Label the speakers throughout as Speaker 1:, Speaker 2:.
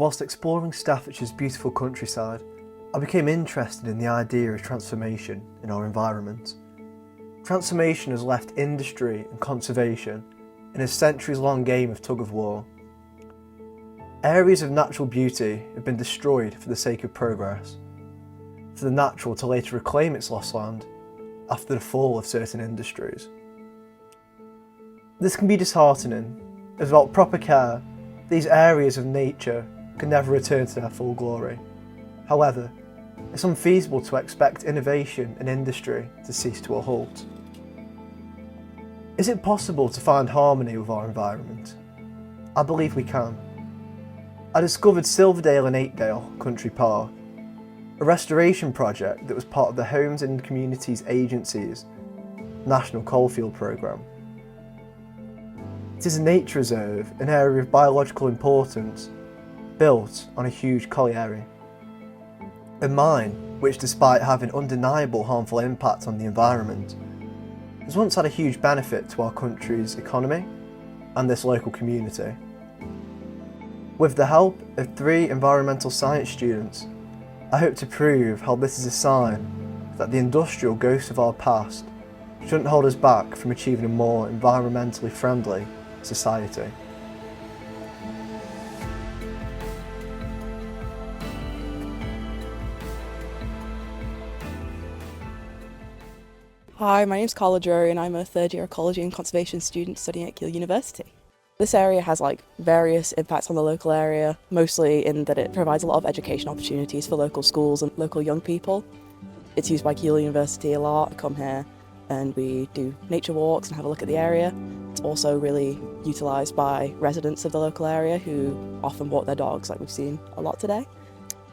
Speaker 1: Whilst exploring Staffordshire's beautiful countryside, I became interested in the idea of transformation in our environment. Transformation has left industry and conservation in a centuries-long game of tug-of-war. Areas of natural beauty have been destroyed for the sake of progress, for the natural to later reclaim its lost land after the fall of certain industries. This can be disheartening, as without proper care, these areas of nature can never return to their full glory. However, it's unfeasible to expect innovation and industry to cease to a halt. Is it possible to find harmony with our environment? I believe we can. I discovered Silverdale and Eightdale Country Park, a restoration project that was part of the Homes and Communities Agency's National Coalfield Programme. It is a nature reserve, an area of biological importance, built on a huge colliery. A mine which, despite having undeniable harmful impact on the environment, has once had a huge benefit to our country's economy and this local community. With the help of 3 environmental science students, I hope to prove how this is a sign that the industrial ghosts of our past shouldn't hold us back from achieving a more environmentally friendly society.
Speaker 2: Hi, my name's Carla Drury and I'm a third year ecology and conservation student studying at Keele University. This area has various impacts on the local area, mostly in that it provides a lot of education opportunities for local schools and local young people. It's used by Keele University a lot. I come here and we do nature walks and have a look at the area. It's also really utilised by residents of the local area who often walk their dogs, like we've seen a lot today.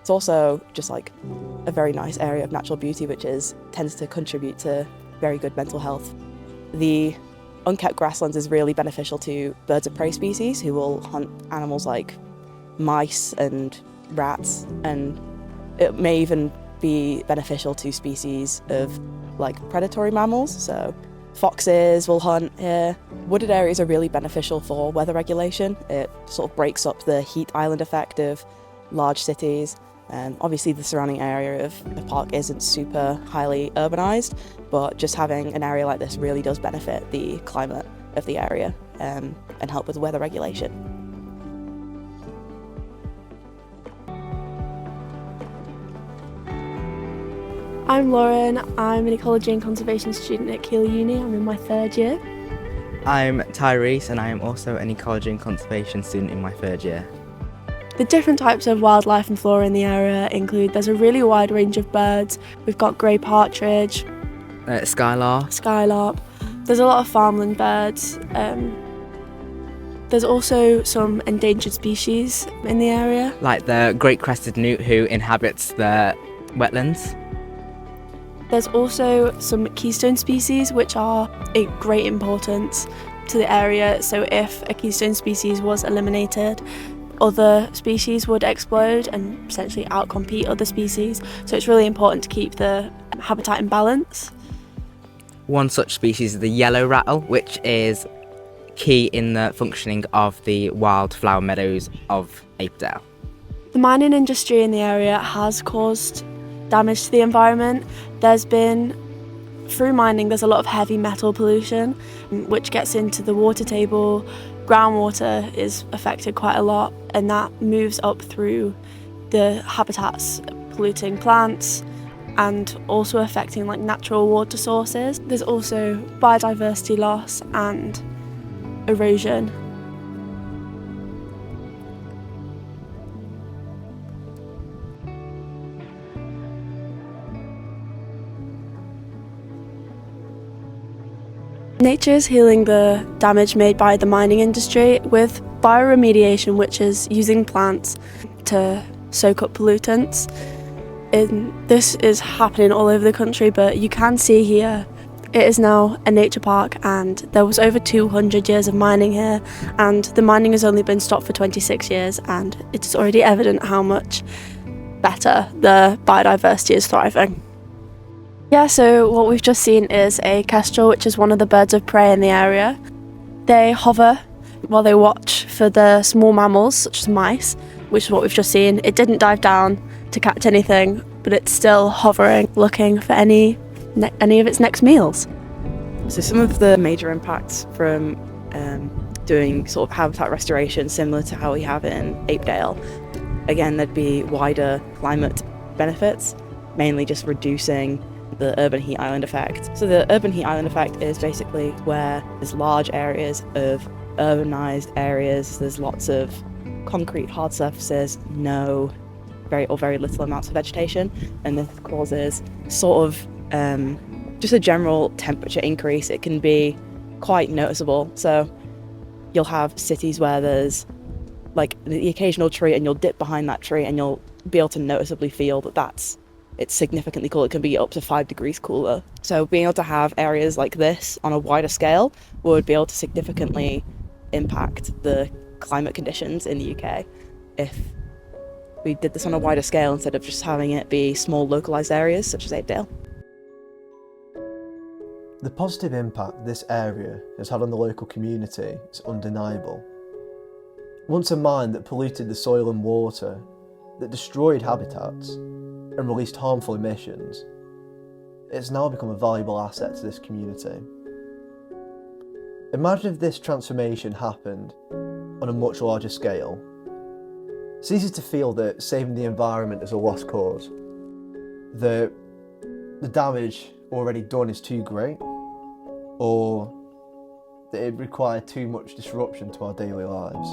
Speaker 2: It's also just a very nice area of natural beauty which tends to contribute to very good mental health. The unkept grasslands is really beneficial to birds of prey species who will hunt animals like mice and rats, and it may even be beneficial to species of predatory mammals, so foxes will hunt here. Wooded areas are really beneficial for weather regulation. It sort of breaks up the heat island effect of large cities. Obviously the surrounding area of the park isn't super highly urbanised, but just having an area like this really does benefit the climate of the area and help with weather regulation.
Speaker 3: I'm Lauren, I'm an ecology and conservation student at Keele Uni, I'm in my 3rd year.
Speaker 4: I'm Tyrese and I am also an ecology and conservation student in my 3rd year.
Speaker 3: The different types of wildlife and flora in the area include, there's a really wide range of birds. We've got grey partridge, skylark. There's a lot of farmland birds. There's also some endangered species in the area.
Speaker 4: Like the great crested newt who inhabits the wetlands.
Speaker 3: There's also some keystone species which are a great importance to the area. So if a keystone species was eliminated, other species would explode and essentially outcompete other species. So it's really important to keep the habitat in balance.
Speaker 4: One such species is the yellow rattle, which is key in the functioning of the wildflower meadows of Apedale.
Speaker 3: The mining industry in the area has caused damage to the environment. Through mining, there's a lot of heavy metal pollution, which gets into the water table. Groundwater is affected quite a lot, and that moves up through the habitats, polluting plants and also affecting natural water sources. There's also biodiversity loss and erosion. Nature is healing the damage made by the mining industry with bioremediation, which is using plants to soak up pollutants. This is happening all over the country, but you can see here it is now a nature park, and there was over 200 years of mining here, and the mining has only been stopped for 26 years, and it is already evident how much better the biodiversity is thriving. Yeah, so what we've just seen is a kestrel, which is one of the birds of prey in the area. They hover while they watch for the small mammals, such as mice, which is what we've just seen. It didn't dive down to catch anything, but it's still hovering, looking for any of its next meals.
Speaker 2: So some of the major impacts from doing sort of habitat restoration, similar to how we have in Apedale, again, there'd be wider climate benefits, mainly just reducing the urban heat island effect. So the urban heat island effect is basically where there's large areas of urbanized areas, there's lots of concrete hard surfaces, very little amounts of vegetation, and this causes sort of just a general temperature increase. It can be quite noticeable. So you'll have cities where there's like the occasional tree, and you'll dip behind that tree and you'll be able to noticeably feel that it's significantly cooler. It can be up to 5 degrees cooler. So being able to have areas like this on a wider scale would be able to significantly impact the climate conditions in the UK if we did this on a wider scale instead of just having it be small localised areas such as Apedale.
Speaker 1: The positive impact this area has had on the local community is undeniable. Once a mine that polluted the soil and water, that destroyed habitats and released harmful emissions, it's now become a valuable asset to this community. Imagine if this transformation happened on a much larger scale. It's easy to feel that saving the environment is a lost cause, that the damage already done is too great, or that it required too much disruption to our daily lives.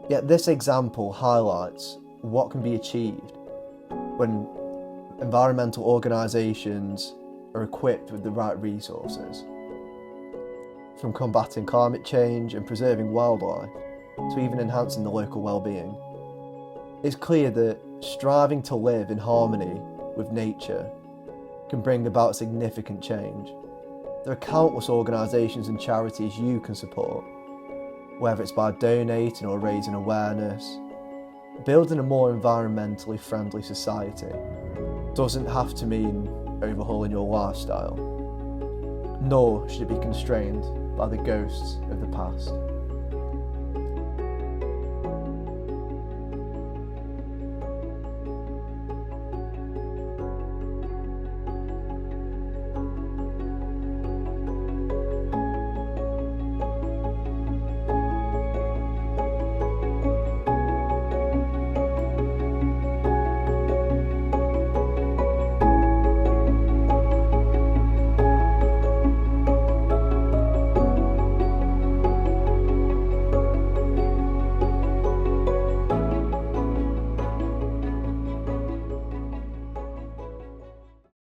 Speaker 1: Yet this example highlights what can be achieved when environmental organisations are equipped with the right resources. From combating climate change and preserving wildlife, to even enhancing the local well-being. It's clear that striving to live in harmony with nature can bring about significant change. There are countless organisations and charities you can support, whether it's by donating or raising awareness. Building a more environmentally friendly society doesn't have to mean overhauling your lifestyle, nor should it be constrained by the ghosts of the past.